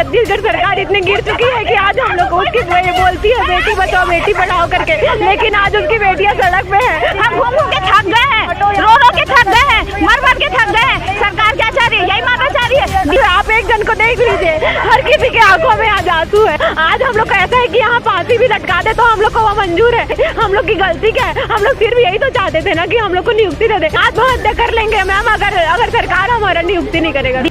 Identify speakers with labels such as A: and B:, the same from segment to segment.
A: छत्तीसगढ़ सरकार इतनी गिर चुकी है कि आज हम लोग को उसकी बोलती है बेटी बचाओ बेटी पढ़ाओ करके, लेकिन आज उसकी बेटियां सड़क पे है।
B: हम घूम घूम के थक गए हैं, रो रो के थक गए हैं, मर मर के थक गए हैं। सरकार क्या चाह रही है? यही मानना चाह रही है।
A: आप एक जन को देख लीजिए, हर किसी के आंखों में आज आंसू है। आज हम लोग का ऐसा है कि यहाँ फांसी भी लटका दे तो हम लोग को वो मंजूर है। हम लोग की गलती क्या है? हम लोग सिर्फ यही तो चाहते थे ना कि हम लोग को नियुक्ति दे दे। आत्महत्या कर लेंगे मैम अगर सरकार हमारा नियुक्ति नहीं करेगा।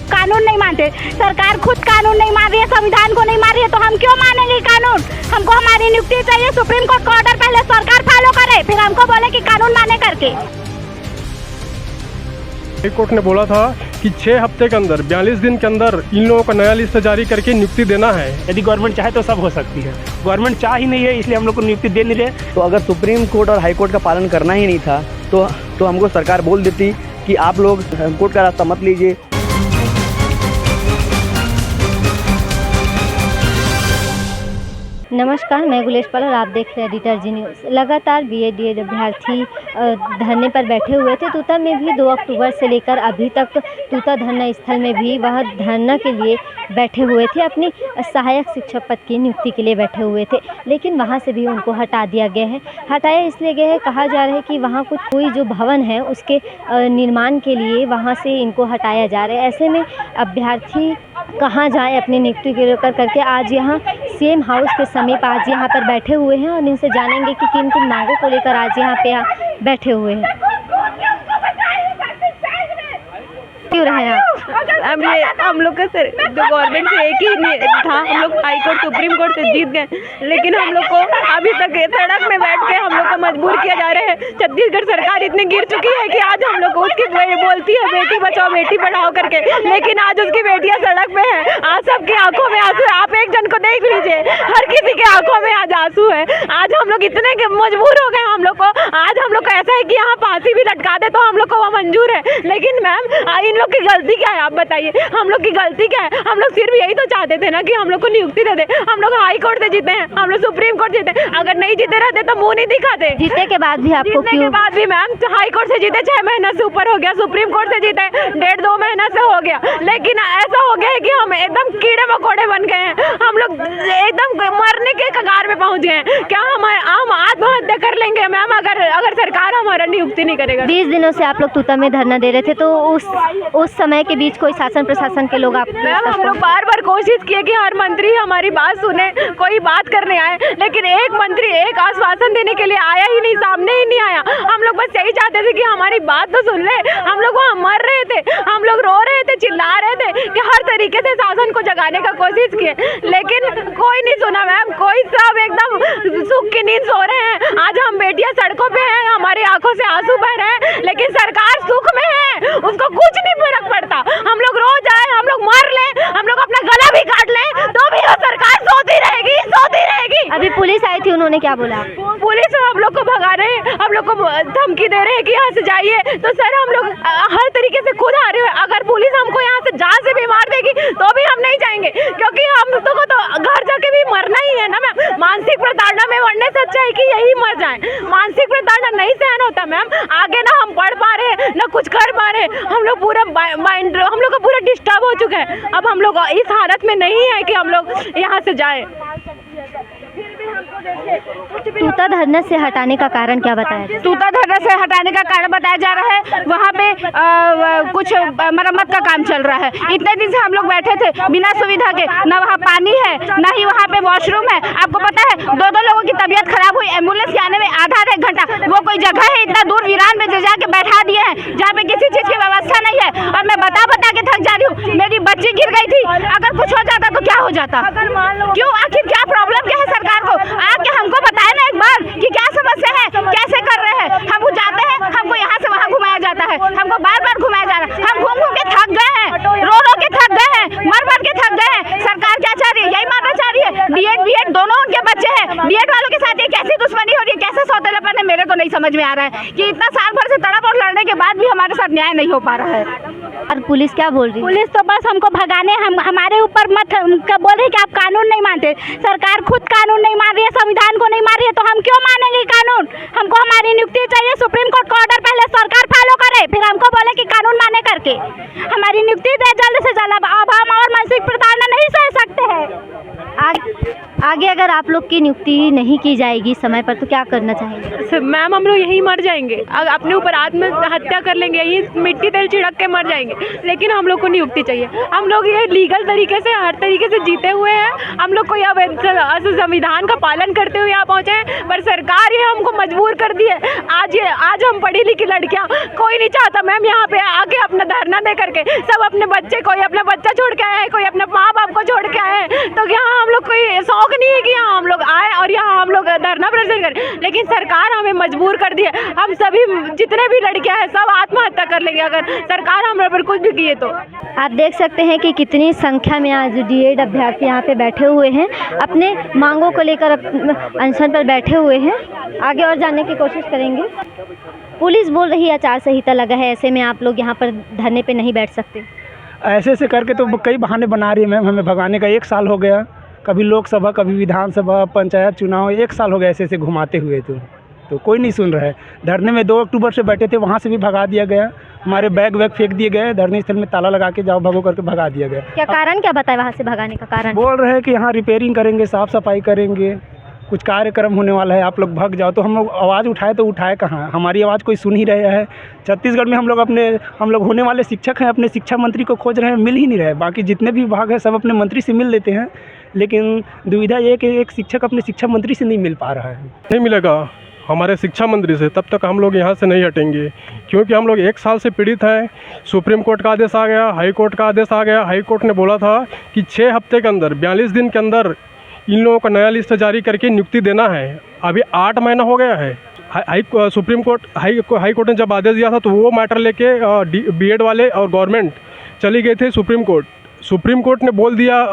B: कानून नहीं मानते, सरकार खुद कानून नहीं मान रही है, संविधान को नहीं मान रही है, तो हम क्यों मानेंगे कानून? हमको हमारी नियुक्ति चाहिए, सुप्रीम कोर्ट का ऑर्डर पहले सरकार फॉलो करे, फिर हमको बोले कि कानून माने करके।
C: हाई कोर्ट ने बोला था कि 6 हफ्ते के अंदर 42 दिन के अंदर इन लोगों का नया लिस्ट जारी करके नियुक्ति देना है।
D: यदि गवर्नमेंट चाहे तो सब हो सकती है, गवर्नमेंट चाह ही नहीं है, इसलिए हम लोग को नियुक्ति दे नहीं रहे।
E: तो अगर सुप्रीम कोर्ट और हाई कोर्ट का पालन करना ही नहीं था तो हमको सरकार बोल देती कि आप लोग कोर्ट का रास्ता मत लीजिए।
F: नमस्कार, मैं गुलेश पाल और आप देख रहे हैं एडिटर जी न्यूज़। लगातार बीएड अभ्यर्थी धरने पर बैठे हुए थे। तूता में भी 2 अक्टूबर से लेकर अभी तक तूता धरना स्थल में भी वह धरना के लिए बैठे हुए थे, अपनी सहायक शिक्षक पद की नियुक्ति के लिए बैठे हुए थे, लेकिन वहां से भी उनको हटा दिया गया है। हटाया इसलिए गया है, कहा जा रहा है कि वहां कोई जो भवन है उसके निर्माण के लिए वहां से इनको हटाया जा रहा है। ऐसे में अभ्यर्थी कहाँ जाए अपनी नियुक्ति के लेकर करके आज यहाँ सीएम हाउस के समीप आज यहाँ पर बैठे हुए हैं और इनसे जानेंगे कि किन किन मांगों को लेकर आज यहाँ पे बैठे हुए हैं। क्यों रहे आप?
A: अब ये हम लोग का जो गवर्नमेंट से एक ही था, हम लोग हाई कोर्ट सुप्रीम कोर्ट से जीत गए, लेकिन हम लोग को अभी तक सड़क में बैठ के हम लोग को मजबूर किया जा रहा है। छत्तीसगढ़ सरकार इतनी गिर चुकी है कि आज हम लोग को उसकी बोलती है बेटी बचाओ बेटी पढ़ाओ करके, लेकिन आज उसकी बेटियां सड़क पे है। आज सबकी आंखों में आंसू है। आप एक जन को देख लीजिए, हर किसी के आंखों में आज आंसू है। आज हम लोग इतने मजबूर हो गए, हम लोग को आज हम लोग का ऐसा है कि यहाँ फांसी भी लटका दे तो हम लोग को वो मंजूर है, लेकिन मैम इन लोग की गलती क्या है? आप बताइए, हम लोग की गलती क्या है? हम लोग सिर्फ यही तो चाहते थे ना कि हम लोग को नियुक्ति दे दे। हम लोग हाई कोर्ट से जीते हैं, हम लोग सुप्रीम कोर्ट जीते। अगर नहीं जीते रहते तो मुंह नहीं दिखाते।
F: जीतने के बाद भी आपको
A: जीतने के बाद भी मैम हाई कोर्ट से जीते 6 महीना से ऊपर हो गया, सुप्रीम कोर्ट से जीते 1.5-2 महीना से हो गया, लेकिन ऐसा हो गया है कि हम एकदम कीड़े मकोड़े बन गए हैं। हम लोग एकदम मरने के कगार में पहुंच गए हैं। क्या हम आत्महत्या कर लेंगे मैम अगर सरकार हमारा नियुक्ति नहीं करेगा?
F: 20 दिनों से आप लोग तूता में धरना दे रहे थे, तो उस समय के बीच कोई शासन प्रशासन के लोग
A: मैम हम लोग बार कोशिश किए कि हर मंत्री हमारी बात सुने, कोई बात करने आए, लेकिन एक मंत्री एक आश्वासन देने के लिए आया ही नहीं, सामने ही नहीं आया। हम लोग बस यही चाहते थे कि हमारी बात तो सुन ले। हम लोग वहाँ मर रहे थे, हम लोग रो रहे थे, चिल्ला रहे थे कि हर तरीके से शासन को जगाने का कोशिश किए, लेकिन कोई नहीं सुना मैम। कोई सब एकदम सुख की नींद सो रहे हैं। आज हम बेटियां सड़कों पे हैं, हमारी आंखों से आंसू बह रहे हैं, लेकिन सरकार सुख में है, उसको कुछ नहीं फर्क पड़ता। हम लोग रो जाए, हम लोग मर ले, हम लोग अपना गला भी काट ले, तो भी वो सरकार सोती रहेगी, सोती रहेगी।
F: अभी पुलिस आई थी, उन्होंने क्या बोला?
A: पुलिस हम लोग को भगा रहे हैं, हम लोग को धमकी दे रहे हैं कि यहाँ से जाइए। तो सर हम लोग हर तरीके से खुद आ रहे हैं। अगर पुलिस हमको यहाँ से जहाँ से भी मार देगी तो भी हम नहीं जाएंगे, क्योंकि हम लोग को तो घर जाके भी मरना ही है ना मैम। मानसिक प्रताड़ना में मरने से अच्छा है कि यही मर जाए। मानसिक प्रताड़ना नहीं सहन होता मैम। आगे ना हम पढ़ पा रहे ना कुछ कर पा रहे, हम लोग पूरा माइंड हम लोग का पूरा डिस्टर्ब हो चुका है। अब हम लोग इस हालत में नहीं है कि हम लोग यहाँ से जाए।
F: तूता धरना से हटाने का कारण क्या बताया?
B: तूता धरना से हटाने का कारण बताया जा रहा है, वहाँ पे कुछ मरम्मत का काम चल रहा है। इतने दिन से हम लोग बैठे थे बिना सुविधा के, ना वहाँ पानी है ना ही वहाँ पे वॉशरूम है। आपको पता है 2-2 लोगों की तबीयत खराब हुई, एम्बुलेंस के आने में आधा 1 घंटा। वो कोई जगह है इतना दूर वीरान में जाके बैठा दिए हैं जहाँ पे किसी चीज की व्यवस्था नहीं है। और मैं बता के थक जा रही हूँ, मेरी बच्ची गिर गई थी, अगर कुछ हो जाता तो क्या हो जाता? क्यों, आखिर क्या प्रॉब्लम क्या है सरकार को? आके हमको बताए ना एक बार कि क्या समस्या है, कैसे कर रहे हैं। हम जाते हैं, हमको यहाँ से वहाँ घुमाया जाता है, हमको बार घुमाया जा रहा है। हम घूम घूम के थक गए हैं, रो रो के थक गए हैं, मर मर के थक गए हैं। सरकार क्या चाह रही है? यही मानना चाह रही है। बीएड दोनों उनके बच्चे हैं, बीएड वालों के साथ ये कैसी दुश्मनी हो रही है, कैसे सौतेलापन है, मेरे तो नहीं समझ में आ रहा है कि इतना साल भर से तड़प और लड़ने के बाद भी हमारे साथ न्याय नहीं हो पा रहा है।
F: और पुलिस क्या बोल रही है?
B: पुलिस तो बस हमको भगाने, हमारे ऊपर मत बोल रही कि आप कानून नहीं मानते। सरकार खुद कानून नहीं मान रही है, संविधान को नहीं मान रही है, तो हम क्यों मानेंगे कानून? हमको हमारी नियुक्ति चाहिए, सुप्रीम कोर्ट का ऑर्डर पहले सरकार फॉलो करे, फिर हमको बोले कि कानून माने करके हमारी नियुक्ति दे जल्द से जल्द। अब हम और मानसिक प्रताड़ना नहीं सह सकते हैं।
F: आगे अगर आप लोग की नियुक्ति नहीं की जाएगी समय पर तो क्या करना चाहेंगे?
A: मैम हम लोग यहीं मर जाएंगे, अपने ऊपर आत्महत्या कर लेंगे, यहीं मिट्टी तेल छिड़क के मर जाएंगे, लेकिन हम लोग को नियुक्ति चाहिए। हम लोग ये लीगल तरीके से हर तरीके से जीते हुए हैं, हम लोग को यह संविधान का पालन करते हुए यहाँ पहुँचे हैं, पर सरकार ये हमको मजबूर कर दी है। आज हम पढ़ी लिखी लड़कियाँ, कोई नहीं चाहता मैम यहाँ पे आके अपना धरना दे करके, सब अपने बच्चे, कोई अपना बच्चा छोड़ के आए हैं, कोई अपने माँ बाप को छोड़ के आए हैं, तो यहाँ हम लोग कोई शौक नहीं है कि यहाँ हम लोग आए और यहाँ हम लोग धरना प्रदर्शन करें, लेकिन सरकार हमें मजबूर कर दी है। हम सभी जितने भी लड़कियां हैं सब आत्महत्या कर लेंगे अगर सरकार हमारे पर कुछ भी किए तो।
F: आप देख सकते हैं कि कितनी संख्या में आज डीएड अभ्यर्थी यहाँ पे बैठे हुए हैं, अपने मांगों को लेकर अनशन पर बैठे हुए हैं। आगे और जानने की कोशिश करेंगे। पुलिस बोल रही है आचार संहिता लगा है, ऐसे में आप लोग यहाँ पर धरने पे नहीं बैठ सकते।
D: ऐसे करके तो कई बहाने बना रही है मैम हमें भगाने का। 1 साल हो गया, कभी लोकसभा कभी विधानसभा पंचायत चुनाव, 1 साल हो गया ऐसे घुमाते हुए। तो कोई नहीं सुन रहा है। धरने में 2 अक्टूबर से बैठे थे, वहाँ से भी भगा दिया गया। हमारे बैग वैग फेंक दिए गए, धरने स्थल में ताला लगा के जाओ भगो करके भगा दिया गया।
F: क्या कारण क्या बताए वहाँ से भगाने का कारण?
D: बोल रहे हैं कि यहाँ रिपेयरिंग करेंगे, साफ़ सफाई करेंगे, कुछ कार्यक्रम होने वाला है, आप लोग भाग जाओ। तो हम लोग आवाज़ उठाए तो उठाए कहाँ? हमारी आवाज़ कोई सुन ही रहा है। छत्तीसगढ़ में हम लोग होने वाले शिक्षक हैं, अपने शिक्षा मंत्री को खोज रहे हैं, मिल ही नहीं रहे। बाकी जितने भी विभाग हैं सब अपने मंत्री से मिल लेते हैं, लेकिन दुविधा ये कि एक शिक्षक अपने शिक्षा मंत्री से नहीं मिल पा रहा है।
C: नहीं मिलेगा हमारे शिक्षा मंत्री से, तब तक हम लोग यहाँ से नहीं हटेंगे, क्योंकि हम लोग 1 साल से पीड़ित हैं। सुप्रीम कोर्ट का आदेश आ गया, हाई कोर्ट का आदेश आ गया। हाई कोर्ट ने बोला था कि 6 हफ्ते के अंदर 42 दिन के अंदर इन लोगों का नया लिस्ट जारी करके नियुक्ति देना है। अभी 8 महीना हो गया है। सुप्रीम कोर्ट हाई कोर्ट ने जब आदेश दिया था तो वो मैटर लेके बीएड वाले और गवर्नमेंट चली गए थे सुप्रीम कोर्ट। सुप्रीम कोर्ट ने बोल दिया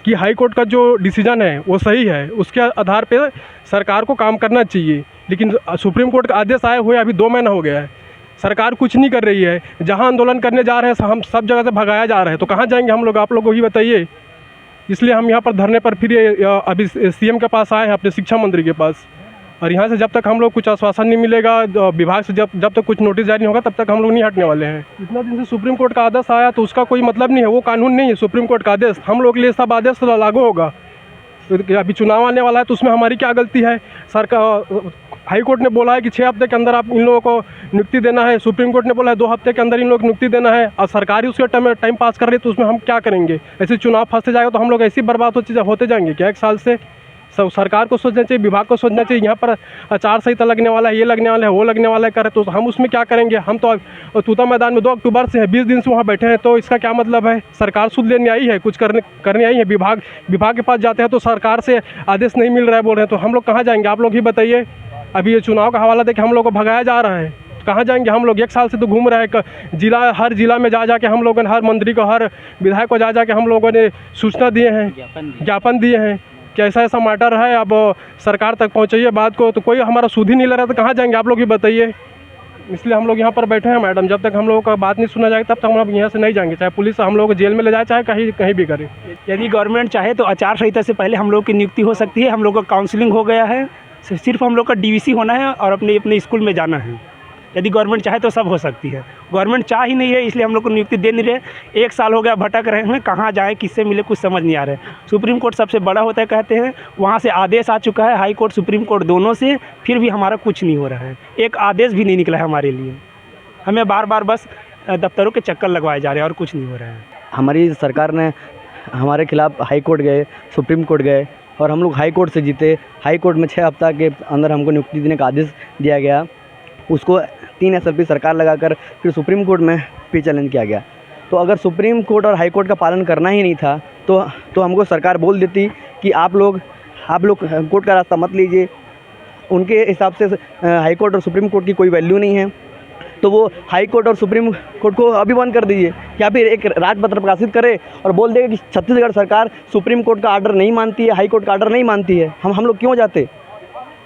C: कि हाई कोर्ट का जो डिसीजन है वो सही है, उसके आधार पे सरकार को काम करना चाहिए। लेकिन सुप्रीम कोर्ट का आदेश आए हुए अभी 2 महीना हो गया है, सरकार कुछ नहीं कर रही है। जहां आंदोलन करने जा रहे हैं हम सब जगह से भगाया जा रहा है, तो कहाँ जाएंगे हम लोग? आप लोग को ही बताइए। इसलिए हम यहाँ पर धरने पर फिर अभी सीएम के पास आए हैं, अपने शिक्षा मंत्री के पास। और यहाँ से जब तक हम लोग कुछ आश्वासन नहीं मिलेगा विभाग से, जब तक कुछ नोटिस जारी नहीं होगा तब तक हम लोग नहीं हटने वाले हैं। इतना दिन से सुप्रीम कोर्ट का आदेश आया तो उसका कोई मतलब नहीं है, वो कानून नहीं है। सुप्रीम कोर्ट का आदेश हम लोग के लिए सब आदेश लागू होगा। अभी चुनाव आने वाला है तो उसमें हमारी क्या गलती है? सरकार हाई कोर्ट ने बोला है कि 6 हफ्ते के अंदर आप इन लोगों को नियुक्ति देना है, सुप्रीम कोर्ट ने बोला है 2 हफ्ते के अंदर इन लोगों को नियुक्ति देना है, और सरकार ही उसके टाइम पास कर रही है, तो उसमें हम क्या करेंगे? ऐसे चुनाव फंसते जाएगा तो हम लोग ऐसी बर्बाद होते जाएंगे क्या 1 साल से? सब सरकार को सोचना चाहिए, विभाग को सोचना चाहिए। यहाँ पर आचार संहिता लगने वाला है, ये लगने वाला है, वो लगने वाला है, करे तो हम उसमें क्या करेंगे? हम तो तूता मैदान में 2 अक्टूबर से है, 20 दिन से वहाँ बैठे हैं, तो इसका क्या मतलब है? सरकार सुध लेने आई है, कुछ करने आई है। विभाग के पास जाते हैं तो सरकार से आदेश नहीं मिल रहा है बोल रहे हैं, तो हम लोग कहाँ जाएंगे? आप लोग ही बताइए। अभी ये चुनाव का हवाला देके हम लोग को भगाया जा रहा है, कहाँ जाएंगे हम लोग? 1 साल से तो घूम रहे हैं, हर जिला में जा के हम लोगों ने, हर मंत्री को, हर विधायक को जा के हम लोगों ने सूचना दिए हैं, ज्ञापन दिए हैं कि ऐसा मैटर है, अब सरकार तक पहुँचाइए बात को। तो कोई हमारा सुध ही नहीं ले रहा, तो कहाँ जाएंगे? आप लोग ही बताइए। इसलिए हम लोग यहाँ पर बैठे हैं मैडम, जब तक हम लोगों का बात नहीं सुना जाएगा तब तक हम लोग यहाँ से नहीं जाएंगे, चाहे पुलिस हम लोग को जेल में ले जाए, चाहे कहीं भी करे।
D: यदि गवर्नमेंट चाहे तो आचार संहिता से पहले हम लोग की नियुक्ति हो सकती है। हम लोग का काउंसलिंग हो गया है, सिर्फ हम लोग का डीवीसी होना है और अपने स्कूल में जाना है। यदि गवर्नमेंट चाहे तो सब हो सकती है। गवर्नमेंट चाह ही नहीं है, इसलिए हम लोग को नियुक्ति दे नहीं रहे। 1 साल हो गया भटक रहे हैं, कहाँ जाएँ, किससे मिले, कुछ समझ नहीं आ रहा है। सुप्रीम कोर्ट सबसे बड़ा होता है कहते हैं, वहाँ से आदेश आ चुका है, हाई कोर्ट सुप्रीम कोर्ट दोनों से, फिर भी हमारा कुछ नहीं हो रहा है। एक आदेश भी नहीं निकला है हमारे लिए। हमें बार बस दफ्तरों के चक्कर लगवाए जा रहे हैं और कुछ नहीं हो रहा है।
E: हमारी सरकार ने हमारे खिलाफ हाई कोर्ट गए, सुप्रीम कोर्ट गए, और हम लोग हाई कोर्ट से जीते। हाई कोर्ट में 6 हफ्ता के अंदर हमको नियुक्ति देने का आदेश दिया गया। उसको 3 SLP सरकार लगाकर फिर सुप्रीम कोर्ट में फिर चैलेंज किया गया। तो अगर सुप्रीम कोर्ट और हाई कोर्ट का पालन करना ही नहीं था तो हमको सरकार बोल देती कि आप लोग कोर्ट का रास्ता मत लीजिए। उनके हिसाब से हाई कोर्ट और सुप्रीम कोर्ट की कोई वैल्यू नहीं है, तो वो हाई कोर्ट और सुप्रीम कोर्ट को अभी बंद कर दीजिए, या फिर एक राजपत्र प्रकाशित करे और बोल देगा कि छत्तीसगढ़ सरकार सुप्रीम कोर्ट का आर्डर नहीं मानती है, हाई कोर्ट का आर्डर नहीं मानती है। हम लोग क्यों जाते?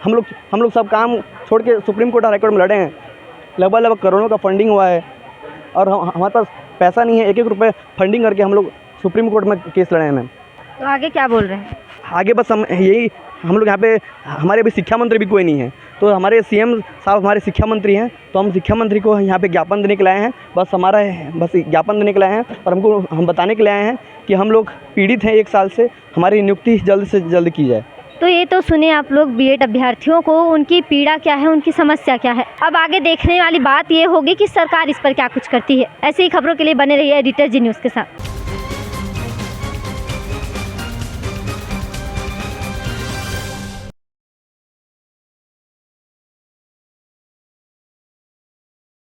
E: हम लोग सब काम छोड़ के सुप्रीम कोर्ट और हाई कोर्ट में लड़े हैं। लगभग करोड़ों का फंडिंग हुआ है, और हमारे पास पैसा नहीं है, 1-1 रुपये फंडिंग करके हम लोग सुप्रीम कोर्ट में केस लड़े हैं।
B: तो आगे क्या बोल रहे हैं?
E: आगे बस हम लोग यहाँ पे, हमारे अभी शिक्षा मंत्री भी कोई नहीं है, तो हमारे सीएम साहब हमारे शिक्षा मंत्री हैं, तो हम शिक्षा मंत्री को यहाँ पे ज्ञापन देने के लिए आए हैं। बस ज्ञापन देने के लिए आए हैं और हम बताने के लिए आए हैं कि हम लोग पीड़ित हैं 1 साल से, हमारी नियुक्ति जल्द से जल्द की जाए।
F: तो ये तो सुने आप लोग बीएड अभ्यर्थियों को, उनकी पीड़ा क्या है, उनकी समस्या क्या है। अब आगे देखने वाली बात ये होगी कि सरकार इस पर क्या कुछ करती है। ऐसी ही खबरों के लिए बने रहिए एडिटर जी न्यूज़ के साथ।